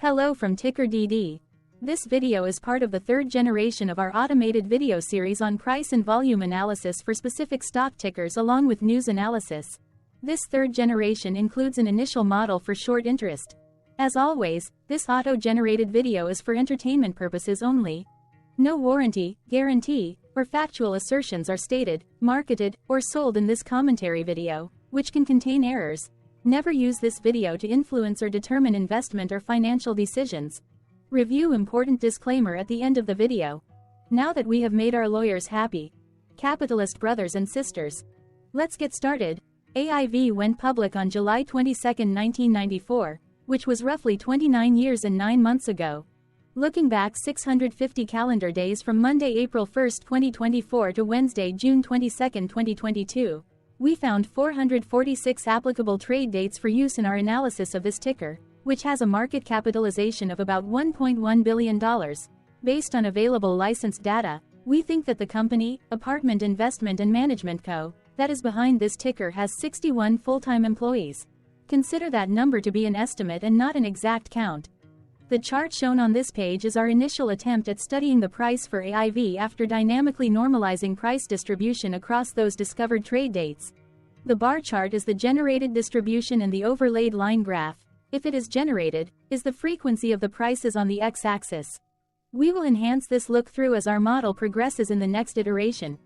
Hello from TickerDD. This video is part of the third generation of our automated video series on price and volume analysis for specific stock tickers along with news analysis. This third generation includes an initial model for short interest. As always, this auto-generated video is for entertainment purposes only. No warranty, guarantee, or factual assertions are stated, marketed, or sold in this commentary video, which can contain errors. Never use this video to influence or determine investment or financial decisions. Review important disclaimer at the end of the video. Now that we have made our lawyers happy, capitalist brothers and sisters, let's get started. AIV went public on July 22, 1994, which was roughly 29 years and 9 months ago. Looking back 650 calendar days from Monday, April 1, 2024 to Wednesday, June 22, 2022, we found 446 applicable trade dates for use in our analysis of this ticker, which has a market capitalization of about $1.1 billion. Based on available licensed data, we think that the company, Apartment Investment and Management Co., that is behind this ticker has 61 full-time employees. Consider that number to be an estimate and not an exact count. The chart shown on this page is our initial attempt at studying the price for AIV after dynamically normalizing price distribution across those discovered trade dates. The bar chart is the generated distribution and the overlaid line graph, if it is generated, is the frequency of the prices on the x-axis. We will enhance this look-through as our model progresses in the next iteration.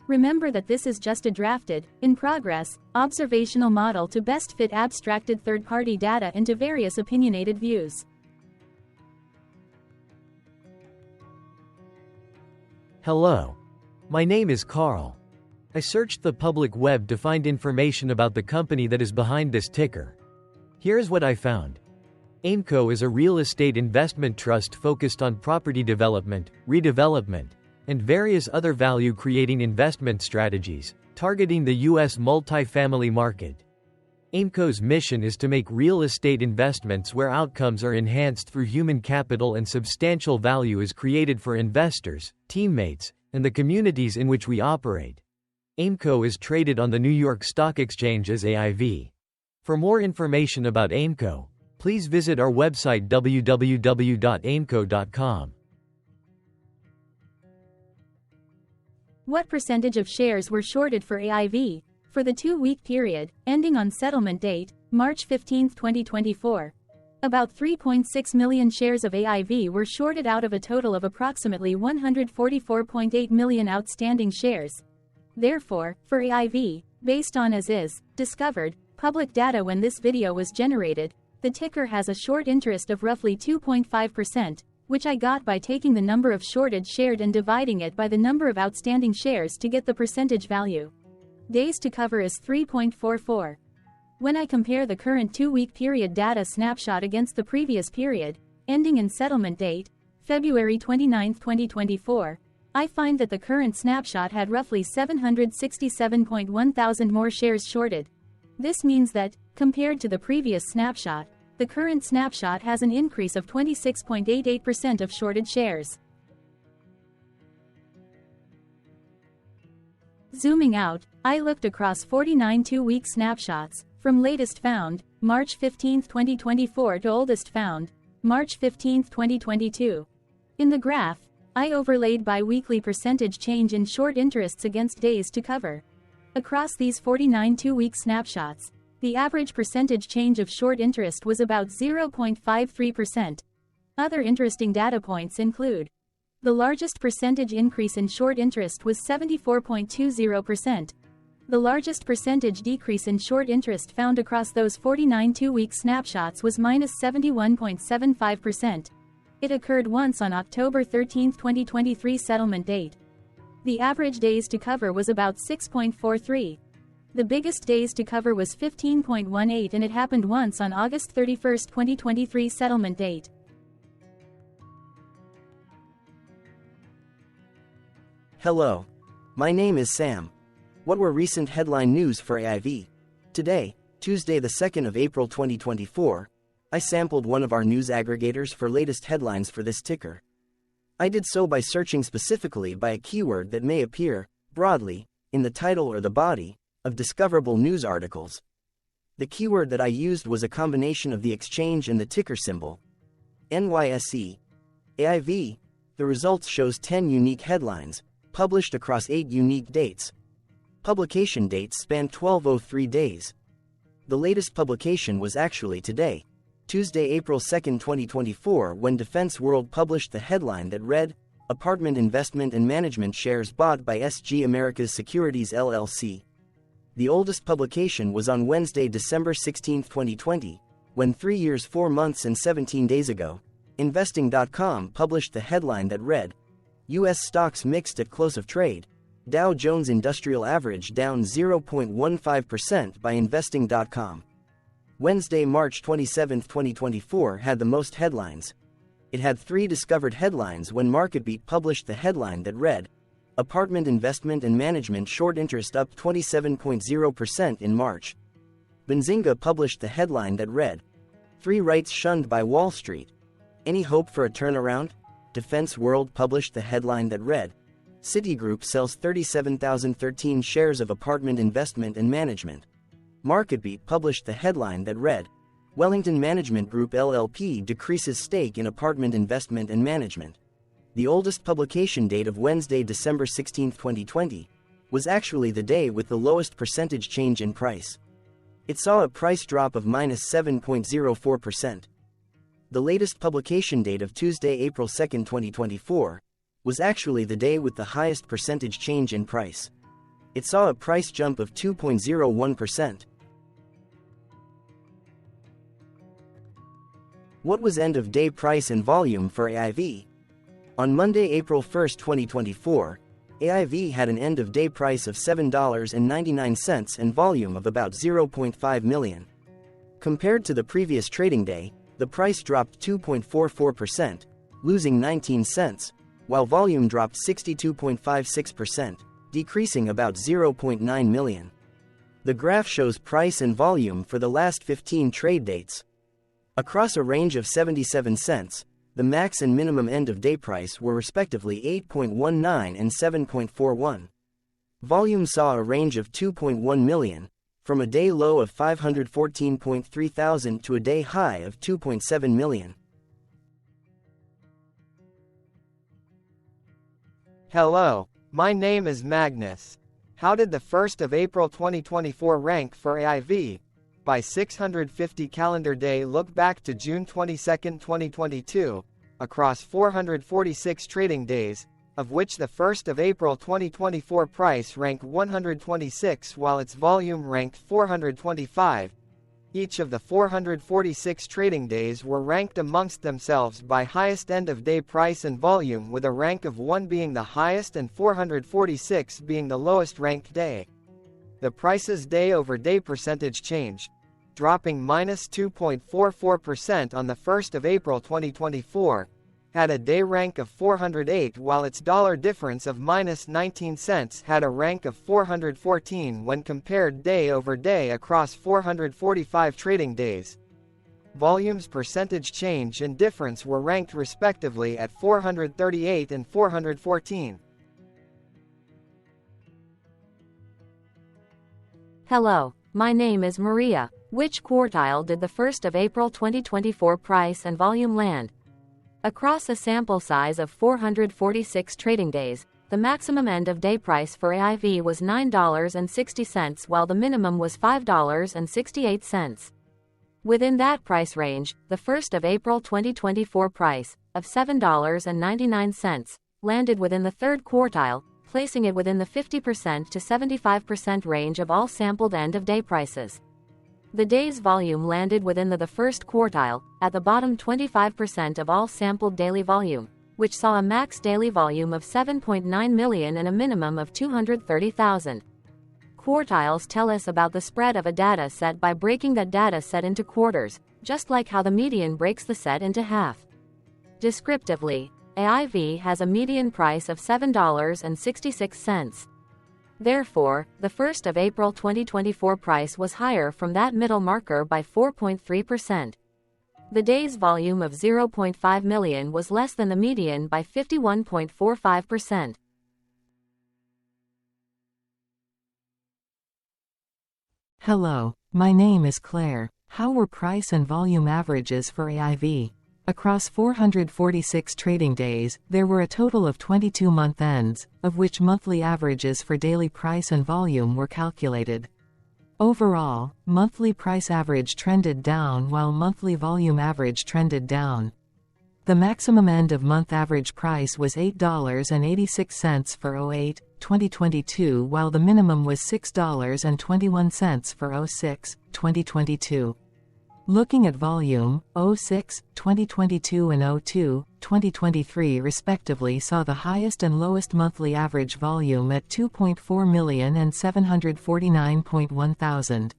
Remember that this is just a drafted, in progress, observational model to best fit abstracted third-party data into various opinionated views. Hello. My name is Carl. I searched the public web to find information about the company that is behind this ticker. Here's what I found. AIV is a real estate investment trust focused on property development, redevelopment, and various other value-creating investment strategies, targeting the U.S. multifamily market. AIV's mission is to make real estate investments where outcomes are enhanced through human capital and substantial value is created for investors, teammates, and the communities in which we operate. AIV is traded on the New York Stock Exchange as AIV. For more information about AIV, please visit our website www.aimco.com. What percentage of shares were shorted for AIV? For the 2-week period, ending on settlement date, March 15, 2024, about 3.6 million shares of AIV were shorted out of a total of approximately 144.8 million outstanding shares. Therefore, for AIV, based on as is, discovered, public data when this video was generated, the ticker has a short interest of roughly 2.5%, which I got by taking the number of shorted shared and dividing it by the number of outstanding shares to get the percentage value. Days to cover is 3.44. When I compare the current 2-week period data snapshot against the previous period, ending in settlement date, February 29, 2024, I find that the current snapshot had roughly 767.1 thousand more shares shorted. This means that, compared to the previous snapshot, the current snapshot has an increase of 26.88% of shorted shares. Zooming out, I looked across 49 2-week snapshots, from latest found, March 15, 2024 to oldest found, March 15, 2022. In the graph, I overlaid bi-weekly percentage change in short interests against days to cover. Across these 49 2-week snapshots, the average percentage change of short interest was about 0.53%. Other interesting data points include: the largest percentage increase in short interest was 74.20%. The largest percentage decrease in short interest found across those 49 2-week snapshots was -71.75%. It occurred once on October 13, 2023 settlement date. The average days to cover was about 6.43. The biggest days to cover was 15.18 and it happened once on August 31, 2023 settlement date. Hello. My name is Sam. What were recent headline news for AIV? Today, Tuesday the 2nd of April 2024, I sampled one of our news aggregators for latest headlines for this ticker. I did so by searching specifically by a keyword that may appear, broadly, in the title or the body, of discoverable news articles. The keyword that I used was a combination of the exchange and the ticker symbol. NYSE. AIV. The results shows 10 unique headlines, published across 8 unique dates. Publication dates span 1203 days. The latest publication was actually today, Tuesday, April 2, 2024, when Defense World published the headline that read, Apartment Investment and Management Shares Bought by SG Americas Securities LLC. The oldest publication was on Wednesday, December 16, 2020, when 3 years, 4 months and 17 days ago, Investing.com published the headline that read, U.S. stocks mixed at close of trade, Dow Jones Industrial Average down 0.15% by Investing.com. Wednesday, March 27, 2024 had the most headlines. It had 3 discovered headlines when MarketBeat published the headline that read, Apartment Investment and Management Short Interest up 27.0% in March. Benzinga published the headline that read, 3 Rights Shunned by Wall Street. Any hope for a turnaround? Defense World published the headline that read, Citigroup sells 37,013 shares of Apartment Investment and Management. MarketBeat published the headline that read, Wellington Management Group LLP decreases stake in Apartment Investment and Management. The oldest publication date of Wednesday, December 16, 2020, was actually the day with the lowest percentage change in price. It saw a price drop of -7.04%. The latest publication date of Tuesday, April 2, 2024, was actually the day with the highest percentage change in price. It saw a price jump of 2.01%. What was end-of-day price and volume for AIV? On Monday, April 1, 2024, AIV had an end-of-day price of $7.99 and volume of about 0.5 million. Compared to the previous trading day, the price dropped 2.44%, losing 19 cents, while volume dropped 62.56%, decreasing about 0.9 million. The graph shows price and volume for the last 15 trade dates. Across a range of 77 cents, the max and minimum end-of-day price were respectively 8.19 and 7.41. Volume saw a range of 2.1 million, from a day low of 514.3 thousand to a day high of 2.7 million. Hello, my name is Magnus. How did the 1st of April 2024 rank for AIV? By 650 calendar day look back to June 22, 2022, across 446 trading days, of which the 1st of April 2024 price ranked 126 while its volume ranked 425. Each of the 446 trading days were ranked amongst themselves by highest end-of-day price and volume, with a rank of 1 being the highest and 446 being the lowest ranked day. The price's day-over-day percentage change, dropping -2.44% on the 1st of April 2024, had a day rank of 408 while its dollar difference of -19 cents had a rank of 414 when compared day over day across 445 trading days. Volume's percentage change and difference were ranked respectively at 438 and 414. Hello, my name is Maria. Which quartile did the 1st of April 2024 price and volume land? Across a sample size of 446 trading days, the maximum end-of-day price for AIV was $9.60 while the minimum was $5.68. Within that price range, the 1st of April 2024 price, of $7.99, landed within the third quartile, placing it within the 50% to 75% range of all sampled end-of-day prices. The day's volume landed within the first quartile, at the bottom 25% of all sampled daily volume, which saw a max daily volume of 7.9 million and a minimum of 230,000. Quartiles tell us about the spread of a data set by breaking that data set into quarters, just like how the median breaks the set into half. Descriptively, AIV has a median price of $7.66. Therefore, the 1st of April 2024 price was higher from that middle marker by 4.3%. The day's volume of 0.5 million was less than the median by 51.45%. Hello, my name is Claire. How were price and volume averages for AIV? Across 446 trading days, there were a total of 22 month ends, of which monthly averages for daily price and volume were calculated. Overall, monthly price average trended down while monthly volume average trended down. The maximum end-of-month average price was $8.86 for 08-2022 while the minimum was $6.21 for 06-2022. Looking at volume, 06-2022 and 02-2023 respectively saw the highest and lowest monthly average volume at 2.4 million and 749.1 thousand.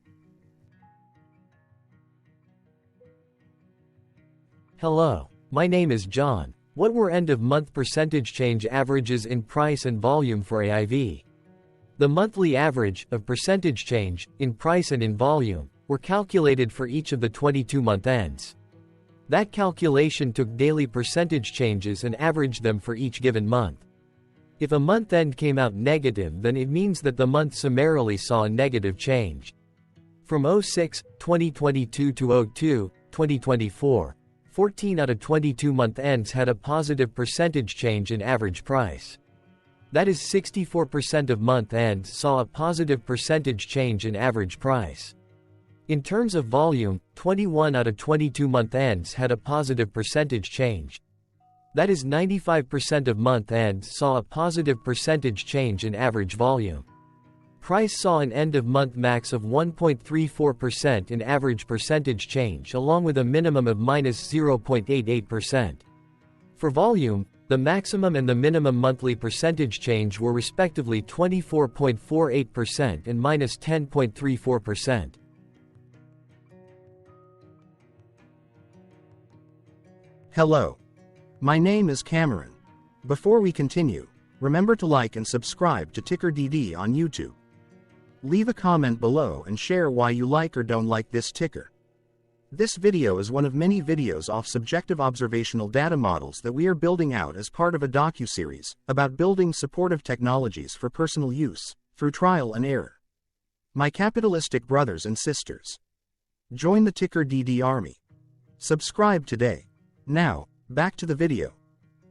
Hello, my name is John. What were end-of-month percentage change averages in price and volume for AIV? The monthly average of percentage change in price and in volume were calculated for each of the 22-month ends. That calculation took daily percentage changes and averaged them for each given month. If a month end came out negative, then it means that the month summarily saw a negative change. From 06-2022 to 02-2024, 14 out of 22 month ends had a positive percentage change in average price. That is 64% of month ends saw a positive percentage change in average price. In terms of volume, 21 out of 22 month ends had a positive percentage change. That is 95% of month ends saw a positive percentage change in average volume. Price saw an end-of-month max of 1.34% in average percentage change along with a minimum of -0.88%. For volume, the maximum and the minimum monthly percentage change were respectively 24.48% and -10.34%. Hello. My name is Cameron. Before we continue, remember to like and subscribe to TickerDD on YouTube. Leave a comment below and share why you like or don't like this ticker. This video is one of many videos off subjective observational data models that we are building out as part of a docu-series about building supportive technologies for personal use, through trial and error. My capitalistic brothers and sisters, join the TickerDD army. Subscribe today. Now, back to the video.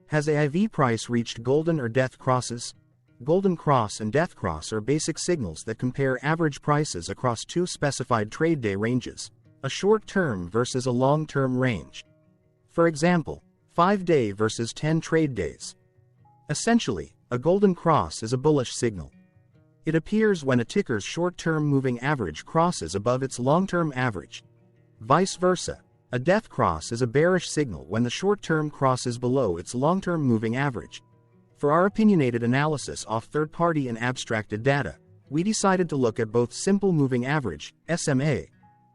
Has AIV price reached golden or death crosses? Golden cross and death cross are basic signals that compare average prices across two specified trade day ranges, a short-term versus a long-term range. For example, 5-day versus 10 trade days. Essentially, a golden cross is a bullish signal. It appears when a ticker's short-term moving average crosses above its long-term average. Vice versa. A death cross is a bearish signal when the short-term crosses below its long-term moving average. For our opinionated analysis off third-party and abstracted data, we decided to look at both simple moving average, SMA,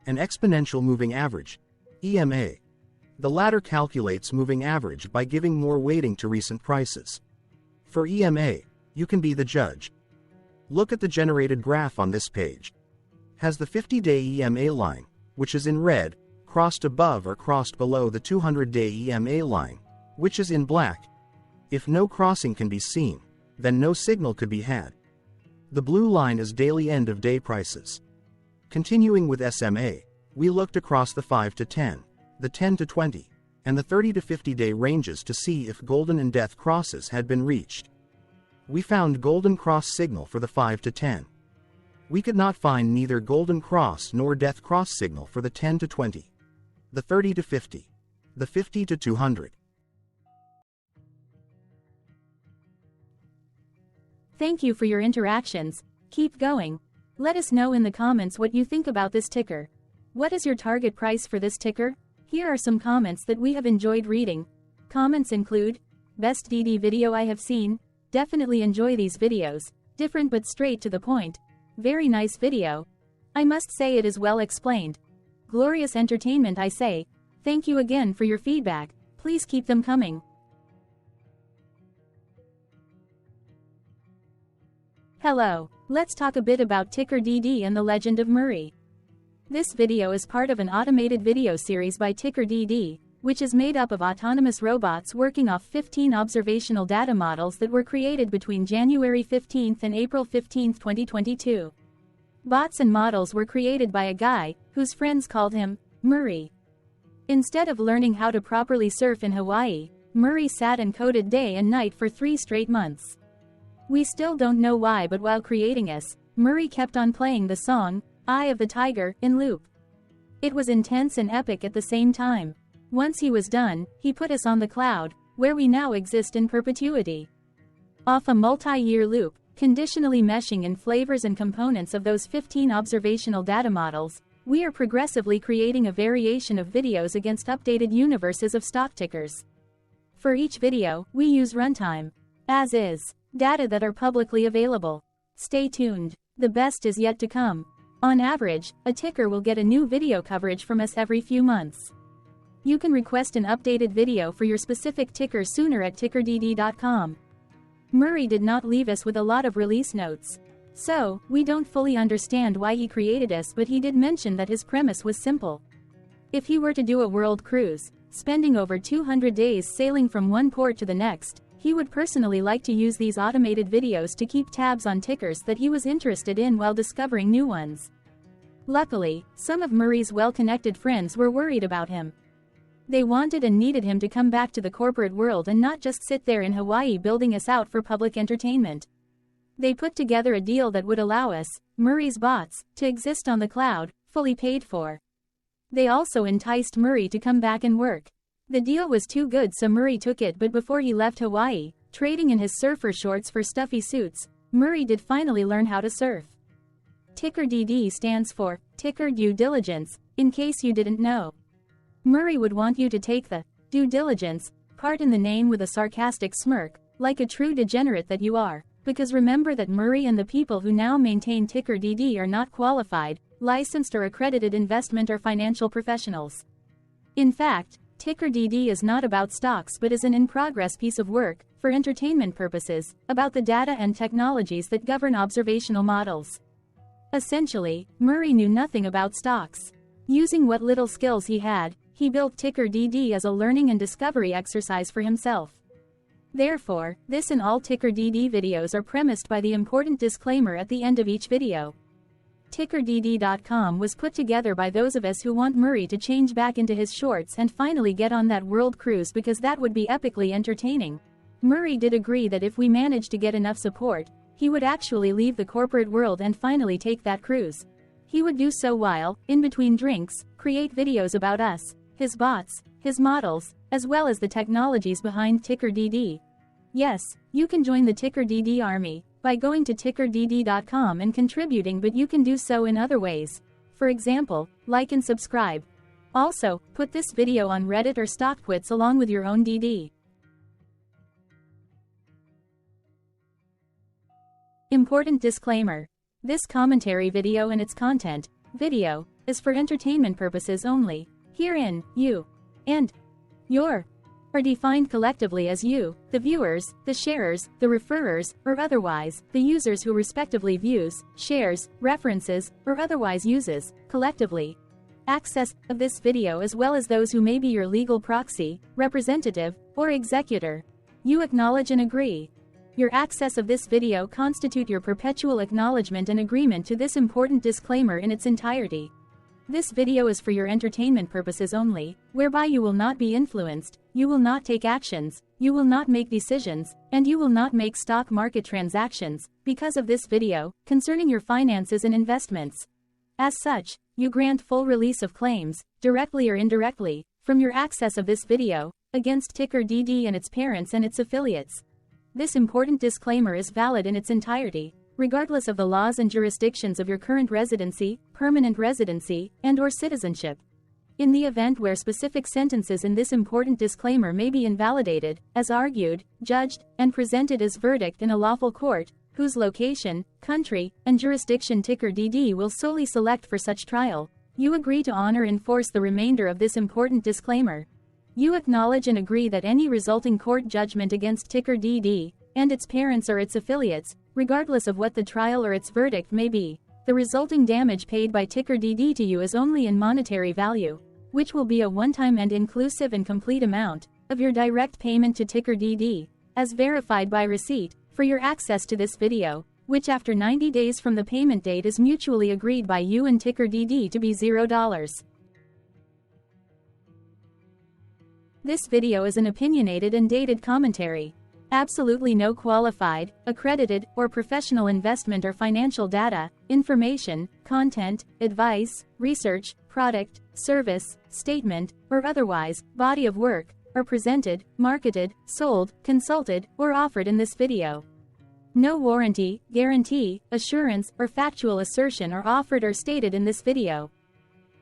and exponential moving average, EMA. The latter calculates moving average by giving more weighting to recent prices. For EMA, you can be the judge. Look at the generated graph on this page. Has the 50-day EMA line, which is in red, crossed above or crossed below the 200-day EMA line, which is in black? If no crossing can be seen, then no signal could be had. The blue line is daily end-of-day prices. Continuing with SMA, we looked across the 5 to 10, the 10 to 20, and the 30 to 50-day ranges to see if golden and death crosses had been reached. We found golden cross signal for the 5 to 10. We could not find neither golden cross nor death cross signal for the 10 to 20, the 30 to 50, the 50 to 200. Thank you for your interactions. Keep going. Let us know in the comments what you think about this ticker. What is your target price for this ticker? Here are some comments that we have enjoyed reading. Comments include, best DD video I have seen, definitely enjoy these videos, different but straight to the point. Very nice video. I must say it is well explained. Glorious entertainment I say. Thank you again for your feedback. Please keep them coming. Hello, let's talk a bit about TickerDD and the Legend of Murray. This video is part of an automated video series by TickerDD, which is made up of autonomous robots working off 15 observational data models that were created between January 15 and April 15, 2022. Bots and models were created by a guy, whose friends called him Murray. Instead of learning how to properly surf in Hawaii, Murray sat and coded day and night for 3 straight months. We still don't know why, but while creating us, Murray kept on playing the song, Eye of the Tiger, in loop. It was intense and epic at the same time. Once he was done, he put us on the cloud, where we now exist in perpetuity. Off a multi-year loop, conditionally meshing in flavors and components of those 15 observational data models, we are progressively creating a variation of videos against updated universes of stock tickers. For each video, we use runtime, as is, data that are publicly available. Stay tuned. The best is yet to come. On average, a ticker will get a new video coverage from us every few months. You can request an updated video for your specific ticker sooner at TickerDD.com. Murray did not leave us with a lot of release notes. So, we don't fully understand why he created us, but he did mention that his premise was simple. If he were to do a world cruise, spending over 200 days sailing from one port to the next, he would personally like to use these automated videos to keep tabs on tickers that he was interested in while discovering new ones. Luckily, some of Murray's well-connected friends were worried about him. They wanted and needed him to come back to the corporate world and not just sit there in Hawaii building us out for public entertainment. They put together a deal that would allow us, Murray's bots, to exist on the cloud, fully paid for. They also enticed Murray to come back and work. The deal was too good, so Murray took it, but before he left Hawaii, trading in his surfer shorts for stuffy suits, Murray did finally learn how to surf. TickerDD stands for Ticker Due Diligence, in case you didn't know. Murray would want you to take the due diligence part in the name with a sarcastic smirk, like a true degenerate that you are. Because remember that Murray and the people who now maintain TickerDD are not qualified, licensed or accredited investment or financial professionals. In fact, TickerDD is not about stocks but is an in-progress piece of work, for entertainment purposes, about the data and technologies that govern observational models. Essentially, Murray knew nothing about stocks. Using what little skills he had, he built TickerDD as a learning and discovery exercise for himself. Therefore, this and all TickerDD videos are premised by the important disclaimer at the end of each video. TickerDD.com was put together by those of us who want Murray to change back into his shorts and finally get on that world cruise, because that would be epically entertaining. Murray did agree that if we managed to get enough support, he would actually leave the corporate world and finally take that cruise. He would do so while, in between drinks, create videos about us, his bots, his models, as well as the technologies behind TickerDD. Yes, you can join the TickerDD army by going to TickerDD.com and contributing, but you can do so in other ways. For example, like and subscribe. Also, put this video on Reddit or StockTwits along with your own DD. Important disclaimer. This commentary video and its content, video, is for entertainment purposes only. Herein, you and your are defined collectively as you, the viewers, the sharers, the referrers, or otherwise, the users who respectively views, shares, references, or otherwise uses, collectively, access of this video, as well as those who may be your legal proxy, representative, or executor. You acknowledge and agree. Your access of this video constitute your perpetual acknowledgement and agreement to this important disclaimer in its entirety. This video is for your entertainment purposes only, whereby you will not be influenced, you will not take actions, you will not make decisions, and you will not make stock market transactions, because of this video, concerning your finances and investments. As such, you grant full release of claims, directly or indirectly, from your access of this video, against TickerDD and its parents and its affiliates. This important disclaimer is valid in its entirety, regardless of the laws and jurisdictions of your current residency, permanent residency, and/or citizenship. In the event where specific sentences in this important disclaimer may be invalidated, as argued, judged, and presented as verdict in a lawful court, whose location, country, and jurisdiction TickerDD will solely select for such trial, you agree to honor and enforce the remainder of this important disclaimer. You acknowledge and agree that any resulting court judgment against TickerDD and its parents or its affiliates, regardless of what the trial or its verdict may be, the resulting damage paid by TickerDD to you is only in monetary value, which will be a one-time and inclusive and complete amount of your direct payment to TickerDD, as verified by receipt, for your access to this video, which after 90 days from the payment date is mutually agreed by you and TickerDD to be $0. This video is an opinionated and dated commentary. Absolutely no qualified, accredited, or professional investment or financial data, information, content, advice, research, product, service, statement, or otherwise, body of work, are presented, marketed, sold, consulted, or offered in this video. No warranty, guarantee, assurance, or factual assertion are offered or stated in this video.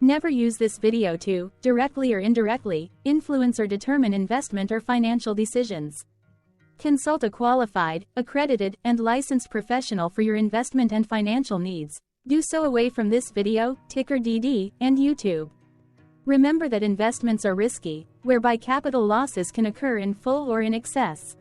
Never use this video to, directly or indirectly, influence or determine investment or financial decisions. Consult a qualified, accredited, and licensed professional for your investment and financial needs. Do so away from this video, TickerDD, and YouTube. Remember that investments are risky, whereby capital losses can occur in full or in excess.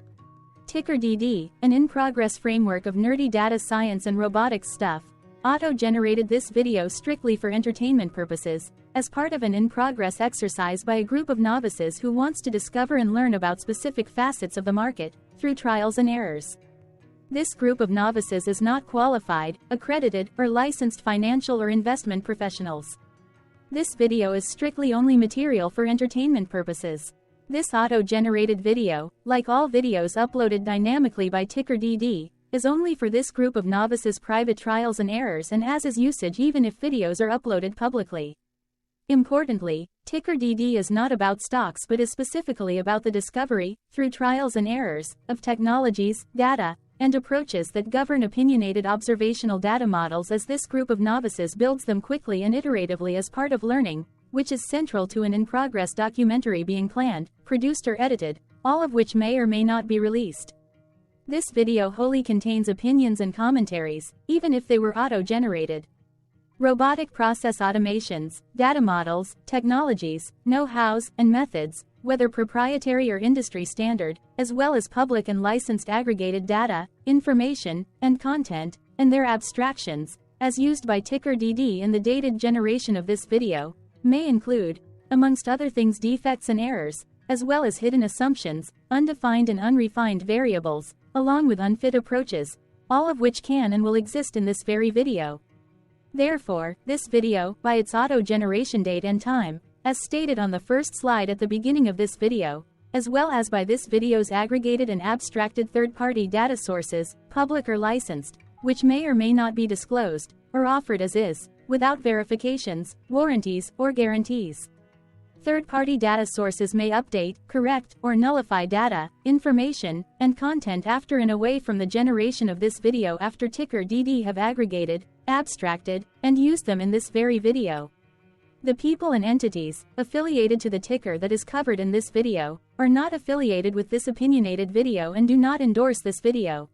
TickerDD, an in-progress framework of nerdy data science and robotics stuff, auto-generated this video strictly for entertainment purposes, as part of an in-progress exercise by a group of novices who wants to discover and learn about specific facets of the market, through trials and errors. This group of novices is not qualified, accredited, or licensed financial or investment professionals. This video is strictly only material for entertainment purposes. This auto-generated video, like all videos uploaded dynamically by TickerDD, is only for this group of novices' private trials and errors and as is usage even if videos are uploaded publicly. Importantly, TickerDD is not about stocks but is specifically about the discovery, through trials and errors, of technologies, data, and approaches that govern opinionated observational data models as this group of novices builds them quickly and iteratively as part of learning, which is central to an in-progress documentary being planned, produced or edited, all of which may or may not be released. This video wholly contains opinions and commentaries, even if they were auto-generated. Robotic process automations, data models, technologies, know-hows, and methods, whether proprietary or industry standard, as well as public and licensed aggregated data, information, and content, and their abstractions, as used by TickerDD in the dated generation of this video, may include, amongst other things, defects and errors, as well as hidden assumptions, undefined and unrefined variables, along with unfit approaches, all of which can and will exist in this very video. Therefore, this video, by its auto-generation date and time, as stated on the first slide at the beginning of this video, as well as by this video's aggregated and abstracted third-party data sources, public or licensed, which may or may not be disclosed, or offered as is, without verifications, warranties, or guarantees. Third-party data sources may update, correct, or nullify data, information, and content after and away from the generation of this video after TickerDD have aggregated, abstracted, and used them in this very video. The people and entities, affiliated to the ticker that is covered in this video, are not affiliated with this opinionated video and do not endorse this video.